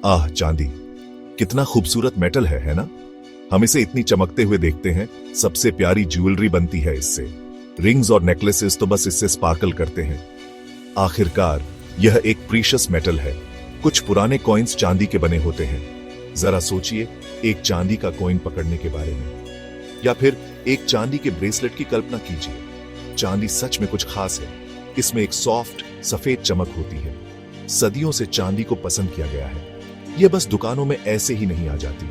आह, चांदी कितना खूबसूरत मेटल है ना। हम इसे इतनी चमकते हुए देखते हैं, सबसे प्यारी ज्वेलरी बनती है इससे। रिंग्स और नेकलेसेस तो बस इससे स्पार्कल करते हैं। आखिरकार यह एक प्रीशियस मेटल है। कुछ पुराने कॉइन्स चांदी के बने होते हैं। जरा सोचिए, एक चांदी का कॉइन पकड़ने के बारे में, या फिर एक चांदी के ब्रेसलेट की कल्पना कीजिए। चांदी सच में कुछ खास है। इसमें एक सॉफ्ट सफेद चमक होती है। सदियों से चांदी को पसंद किया गया है। यह बस दुकानों में ऐसे ही नहीं आ जाती।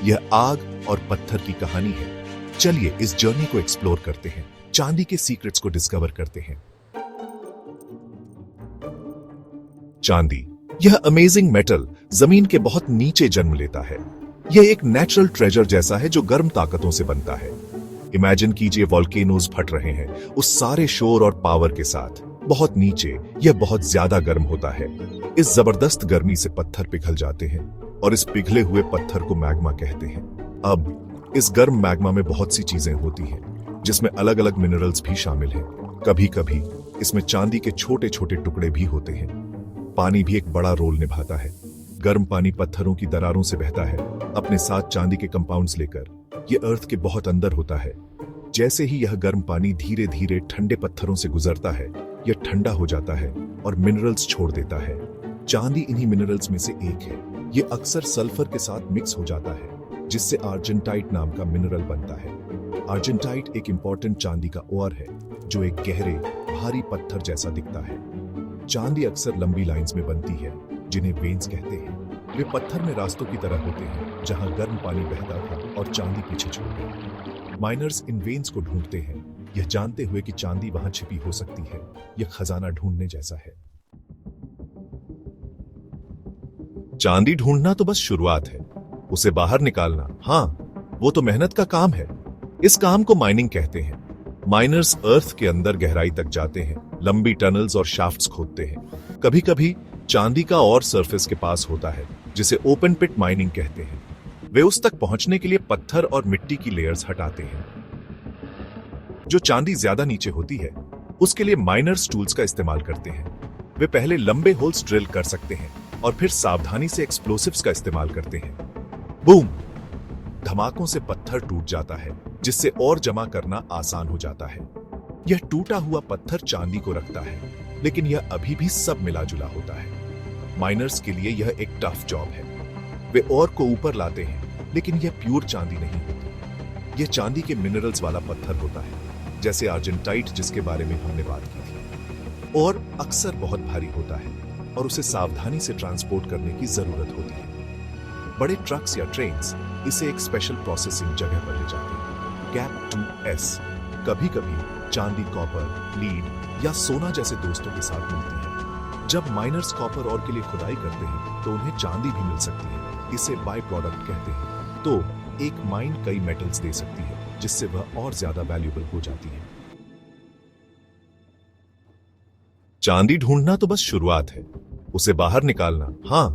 यह आग और पत्थर की कहानी है। चलिए इस जर्नी को एक्सप्लोर करते हैं, चांदी के सीक्रेट्स को डिस्कवर करते हैं। चांदी, यह अमेजिंग मेटल जमीन के बहुत नीचे जन्म लेता है। यह एक नेचुरल ट्रेजर जैसा है जो गर्म ताकतों से बनता है। इमेजिन कीजिए, वॉल्केनोज फट रहे हैं, उस सारे शोर और पावर के साथ। बहुत नीचे यह बहुत ज्यादा गर्म होता है। इस जबरदस्त गर्मी से पत्थर पिघल जाते हैं और इस पिघले हुए पत्थर को मैग्मा कहते हैं। अब इस गर्म मैग्मा में बहुत सी चीजें होती हैं, जिसमें अलग अलग मिनरल्स भी शामिल हैं। कभी कभी इसमें चांदी के छोटे छोटे टुकड़े भी होते हैं। पानी भी एक बड़ा रोल निभाता है। गर्म पानी पत्थरों की दरारों से बहता है, अपने साथ चांदी के कंपाउंड्स लेकर। यह अर्थ के बहुत अंदर होता है। जैसे ही यह गर्म पानी धीरे धीरे ठंडे पत्थरों से गुजरता है, यह ठंडा हो जाता है और मिनरल्स छोड़ देता है। चांदी इन्हीं मिनरल्स में से एक है। यह अक्सर सल्फर के साथ मिक्स हो जाता है, जिससे आर्जेंटाइट नाम का मिनरल बनता है। आर्जेंटाइट एक इंपॉर्टेंट चांदी का ओर है, जो एक गहरे भारी पत्थर जैसा दिखता है। चांदी अक्सर लंबी लाइंस में बनती है, जिन्हें वेन्स कहते हैं। वे पत्थर में रास्तों की तरह होते हैं, जहां गर्म पानी बहता था और चांदी पीछे छूट गई। माइनर्स इन वेन्स को ढूंढते हैं, यह जानते हुए कि चांदी वहां छिपी हो सकती है। यह खजाना ढूंढने जैसा है। चांदी ढूंढना तो बस शुरुआत है, उसे बाहर निकालना, हाँ, वो तो मेहनत का काम है। इस काम को माइनिंग कहते हैं। माइनर्स अर्थ के अंदर गहराई तक जाते हैं, लंबी टनल्स और शाफ्ट्स खोदते हैं। कभी कभी चांदी का और सरफेस के पास होता है, जिसे ओपन पिट माइनिंग कहते हैं। वे उस तक पहुंचने के लिए पत्थर और मिट्टी की लेयर्स हटाते हैं। जो चांदी ज्यादा नीचे होती है, उसके लिए माइनर्स टूल्स का इस्तेमाल करते हैं। वे पहले लंबे होल्स ड्रिल कर सकते हैं और फिर सावधानी से एक्सप्लोसिव्स का इस्तेमाल करते हैं। बूम! धमाकों से पत्थर टूट जाता है, जिससे और जमा करना आसान हो जाता है। यह टूटा हुआ पत्थर चांदी को रखता है, लेकिन यह अभी भी सब मिला जुला होता है। माइनर्स के लिए यह एक टफ जॉब है। वे और को ऊपर लाते हैं, लेकिन यह प्योर चांदी नहीं होती। यह चांदी के मिनरल्स वाला पत्थर होता है, जैसे आर्जेंटाइट, जिसके बारे में हमने बात की थी, और अक्सर बहुत भारी होता है और उसे सावधानी से ट्रांसपोर्ट करने की जरूरत होती है। बड़े ट्रक्स या ट्रेन्स इसे एक स्पेशल प्रोसेसिंग जगह पर ले जाते हैं, गैप 2S। कभी कभी चांदी कॉपर, लीड या सोना जैसे दोस्तों के साथ मिलती है। जब माइनर्स कॉपर और के लिए खुदाई करते हैं, तो उन्हें चांदी भी मिल सकती है। इसे बाय प्रोडक्ट कहते हैं। तो एक माइन कई मेटल्स दे सकती है, जिससे वह और ज्यादा वैल्यूएबल हो जाती है। चांदी ढूंढना तो बस शुरुआत है, उसे बाहर निकालना, हाँ,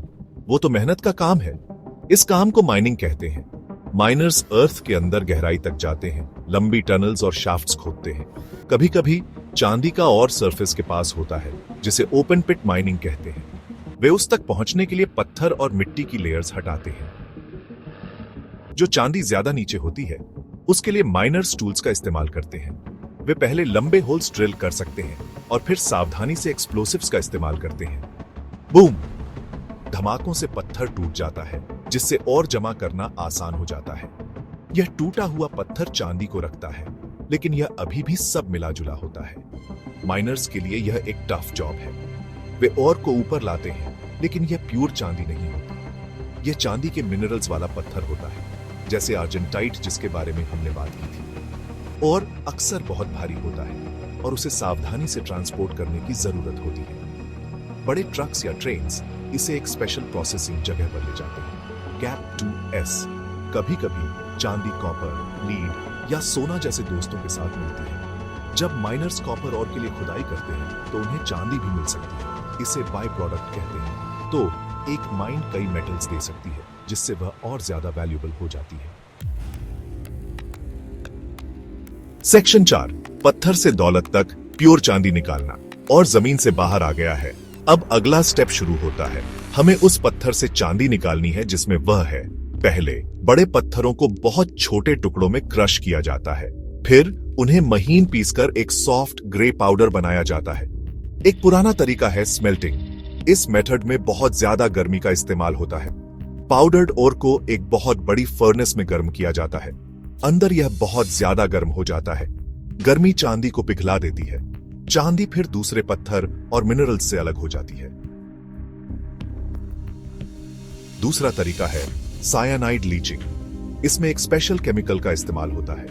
वो तो मेहनत का काम है। इस काम को माइनिंग कहते हैं। माइनर्स अर्थ के अंदर गहराई तक जाते हैं, लंबी टनल्स और शाफ्ट्स खोदते हैं। कभी कभी चांदी का और सरफेस के पास होता है, जिसे ओपन पिट माइनिंग कहते हैं। वे उस तक पहुंचने के लिए पत्थर और मिट्टी की लेयर्स हटाते हैं। जो चांदी ज्यादा नीचे होती है, उसके लिए माइनर्स टूल्स का इस्तेमाल करते हैं। वे पहले लंबे होल्स ड्रिल कर सकते हैं और फिर सावधानी से एक्सप्लोसिव्स का इस्तेमाल करते हैं। बूम! धमाकों से पत्थर टूट जाता है, जिससे और जमा करना आसान हो जाता है। यह टूटा हुआ पत्थर चांदी को रखता है, लेकिन यह अभी भी सब मिला जुला होता है। माइनर्स के लिए यह एक टफ जॉब है। वे और को ऊपर लाते हैं, लेकिन यह प्योर चांदी नहीं होती। यह चांदी के मिनरल्स वाला पत्थर होता है, जैसे आर्जेंटाइट, जिसके बारे में हमने बात की थी, और अक्सर बहुत भारी होता है और उसे सावधानी से ट्रांसपोर्ट करने की जरूरत होती है। बड़े ट्रक्स या ट्रेन्स इसे एक स्पेशल प्रोसेसिंग जगह पर ले जाते हैं, गैप 2S। कभी कभी चांदी कॉपर, लीड या सोना जैसे दोस्तों के साथ मिलती है। जब माइनर्स कॉपर और के लिए खुदाई करते हैं, तो उन्हें चांदी भी मिल सकती है। इसे बाय प्रोडक्ट कहते हैं। तो एक माइन कई मेटल्स दे सकती है, जिससे वह और ज्यादा वैल्यूएबल हो जाती है। सेक्शन 4, पत्थर से दौलत तक प्योर चांदी निकालना और जमीन से बाहर आ गया है। अब अगला स्टेप शुरू होता है। हमें उस पत्थर से चांदी निकालनी है जिसमें वह है। पहले बड़े पत्थरों को बहुत छोटे टुकड़ों में क्रश किया जाता है, फिर उन्हें महीन पीसकर एक सॉफ्ट ग्रे पाउडर बनाया जाता है। एक पुराना तरीका है स्मेल्टिंग। इस मेथड में बहुत ज्यादा गर्मी का इस्तेमाल होता है। पाउडर्ड ओर को एक बहुत बड़ी फर्नेस में गर्म किया जाता है। अंदर यह बहुत ज्यादा गर्म हो जाता है। गर्मी चांदी को पिघला देती है। चांदी फिर दूसरे पत्थर और मिनरल्स से अलग हो जाती है। दूसरा तरीका है सायानाइड लीचिंग। इसमें एक स्पेशल केमिकल का इस्तेमाल होता है।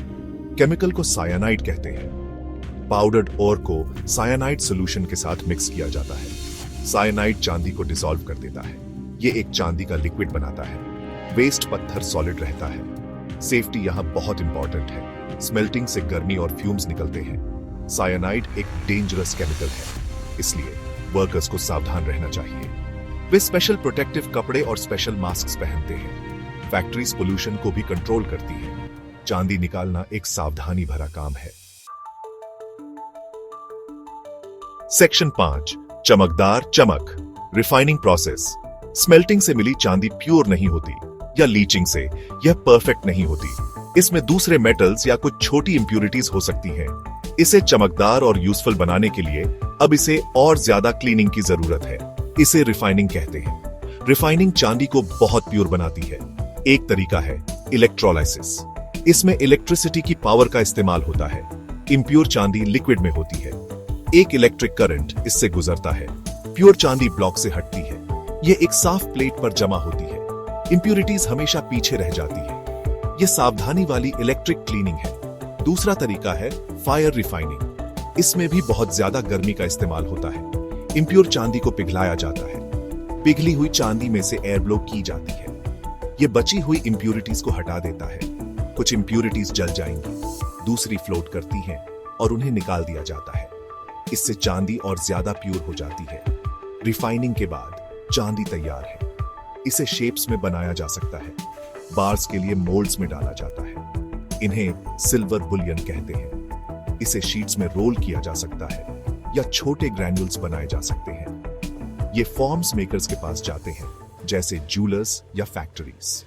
केमिकल को सायानाइड कहते हैं। पाउडर्ड ओर को सायानाइड सॉल्यूशन के साथ मिक्स किया जाता है। सायानाइड चांदी को डिसॉल्व कर देता है। यह एक चांदी का लिक्विड बनाता है। वेस्ट पत्थर सॉलिड रहता है। सेफ्टी यहां बहुत इंपॉर्टेंट है। स्मेल्टिंग से गर्मी और फ्यूम्स निकलते हैं। सायानाइड एक डेंजरस केमिकल है, इसलिए वर्कर्स को सावधान रहना चाहिए। वे स्पेशल प्रोटेक्टिव कपड़े और स्पेशल मास्क पहनते हैं। फैक्ट्रीज पोल्यूशन को भी कंट्रोल करती है। चांदी निकालना एक सावधानी भरा काम है। सेक्शन 5, चमकदार चमक। Refining process. स्मेल्टिंग से मिली चांदी प्योर नहीं होती, या लीचिंग से यह परफेक्ट नहीं होती। इसमें दूसरे मेटल्स या कुछ छोटी इंप्यूरिटीज हो सकती हैं। इसे चमकदार और यूजफुल बनाने के लिए अब इसे और ज्यादा क्लीनिंग की जरूरत है। इसे रिफाइनिंग कहते हैं। रिफाइनिंग चांदी को बहुत प्योर बनाती है। एक तरीका है इलेक्ट्रोलाइसिस। इसमें इलेक्ट्रिसिटी की पावर का इस्तेमाल होता है। इंप्योर चांदी लिक्विड में होती है। एक इलेक्ट्रिक करंट इससे गुजरता है। प्योर चांदी ब्लॉक से हटती है। यह एक साफ प्लेट पर जमा होती है। इंप्यूरिटीज हमेशा पीछे रह जाती है। यह सावधानी वाली इलेक्ट्रिक क्लीनिंग है। दूसरा तरीका है फायर रिफाइनिंग। इसमें भी बहुत ज्यादा गर्मी का इस्तेमाल होता है। इंप्योर चांदी को पिघलाया जाता है। पिघली हुई चांदी में से एयर ब्लो की जाती है। यह बची हुई इंप्यूरिटीज को हटा देता है। कुछ इंप्यूरिटीज जल जाएंगी, दूसरी फ्लोट करती हैं और उन्हें निकाल दिया जाता है। इससे चांदी और ज्यादा प्योर हो जाती है। रिफाइनिंग के बाद चांदी तैयार है। इसे शेप्स में बनाया जा सकता है। बार्स के लिए मोल्ड्स में डाला जाता है। इन्हें सिल्वर बुलियन कहते हैं। इसे शीट्स में रोल किया जा सकता है या छोटे ग्रैन्यूल्स बनाए जा सकते हैं। ये फॉर्म्स मेकर्स के पास जाते हैं, जैसे ज्वेलर्स या फैक्ट्रीज।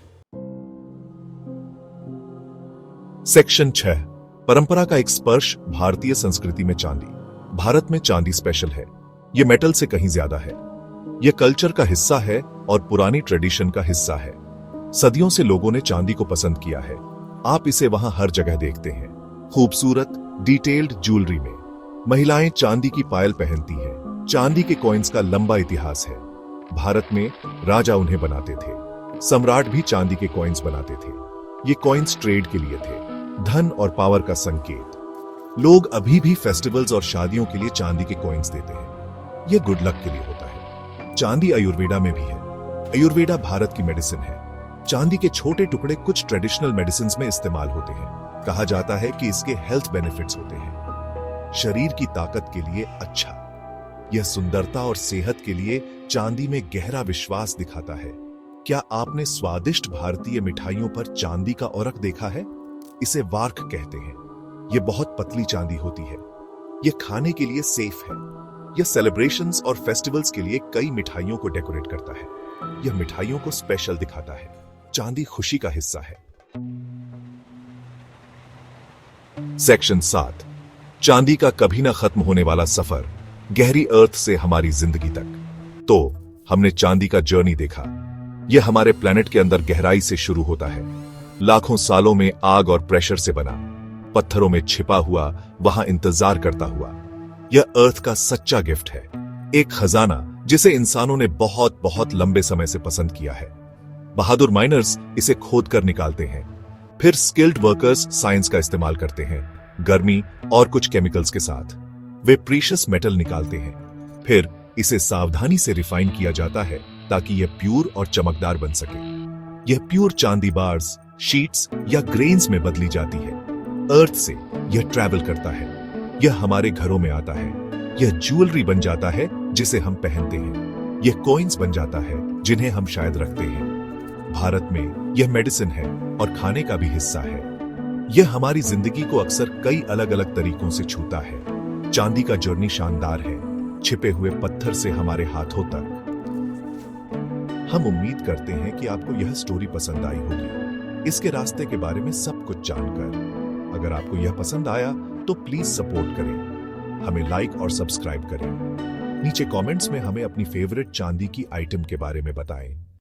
सेक्शन 6, परंपरा का एक स्पर्श। भारतीय संस्कृति में चांदी। भारत में चांदी स्पेशल है। यह मेटल से कहीं ज्यादा है। यह कल्चर का हिस्सा है और पुरानी ट्रेडिशन का हिस्सा है। सदियों से लोगों ने चांदी को पसंद किया है। आप इसे वहां हर जगह देखते हैं। खूबसूरत डिटेल्ड ज्वेलरी में महिलाएं चांदी की पायल पहनती हैं। चांदी के कॉइन्स का लंबा इतिहास है। भारत में राजा उन्हें बनाते थे। सम्राट भी चांदी के कॉइन्स बनाते थे। ये कॉइन्स ट्रेड के लिए थे, धन और पावर का संकेत। लोग अभी भी फेस्टिवल्स और शादियों के लिए चांदी के कॉइन्स देते हैं। यह गुड लक के लिए होता है। चांदी आयुर्वेदा में भी है। आयुर्वेदा भारत की मेडिसिन है। चांदी के छोटे टुकड़े कुछ ट्रेडिशनल मेडिसिन में इस्तेमाल होते हैं। कहा जाता है कि इसके हेल्थ बेनिफिट्स होते हैं। शरीर की ताकत के लिए अच्छा। यह सुंदरता और सेहत के लिए चांदी में गहरा विश्वास दिखाता है। क्या आपने स्वादिष्ट भारतीय मिठाइयों पर चांदी का औरख देखा है? इसे वार्क कहते हैं। यह बहुत पतली चांदी होती है। यह खाने के लिए सेफ है। यह सेलिब्रेशंस और फेस्टिवल्स के लिए कई मिठाइयों को डेकोरेट करता है। यह मिठाइयों को स्पेशल दिखाता है। चांदी खुशी का हिस्सा है। सेक्शन 7, चांदी का कभी ना खत्म होने वाला सफर। गहरी अर्थ से हमारी जिंदगी तक। तो हमने चांदी का जर्नी देखा। यह हमारे प्लेनेट के अंदर गहराई से शुरू होता है। लाखों सालों में आग और प्रेशर से बना, पत्थरों में छिपा हुआ, वहां इंतजार करता हुआ। यह अर्थ का सच्चा गिफ्ट है। एक खजाना जिसे इंसानों ने बहुत बहुत लंबे समय से पसंद किया है। बहादुर माइनर्स इसे खोद कर निकालते हैं। फिर स्किल्ड वर्कर्स साइंस का इस्तेमाल करते हैं, गर्मी और कुछ केमिकल्स के साथ। वे प्रीशियस मेटल निकालते हैं। फिर इसे सावधानी से रिफाइन किया जाता है ताकि यह प्योर और चमकदार बन सके। यह प्योर चांदी बार्स, शीट्स या ग्रेन्स में बदली जाती है। अर्थ से यह ट्रैवल करता है। यह हमारे घरों में आता है। यह ज्वेलरी बन जाता है जिसे हम पहनते हैं। यह कॉइन्स बन जाता है जिन्हें हम शायद रखते हैं। भारत में यह मेडिसिन है और खाने का भी हिस्सा है। यह हमारी जिंदगी को अक्सर कई अलग अलग तरीकों से छूता है। चांदी का जर्नी शानदार है। छिपे हुए पत्थर से हमारे हाथों तक। हम उम्मीद करते हैं कि आपको यह स्टोरी पसंद आई होगी, इसके रास्ते के बारे में सब कुछ जानकर। अगर आपको यह पसंद आया तो प्लीज सपोर्ट करें, हमें लाइक और सब्सक्राइब करें। नीचे कमेंट्स में हमें अपनी फेवरेट चांदी की आइटम के बारे में बताएं।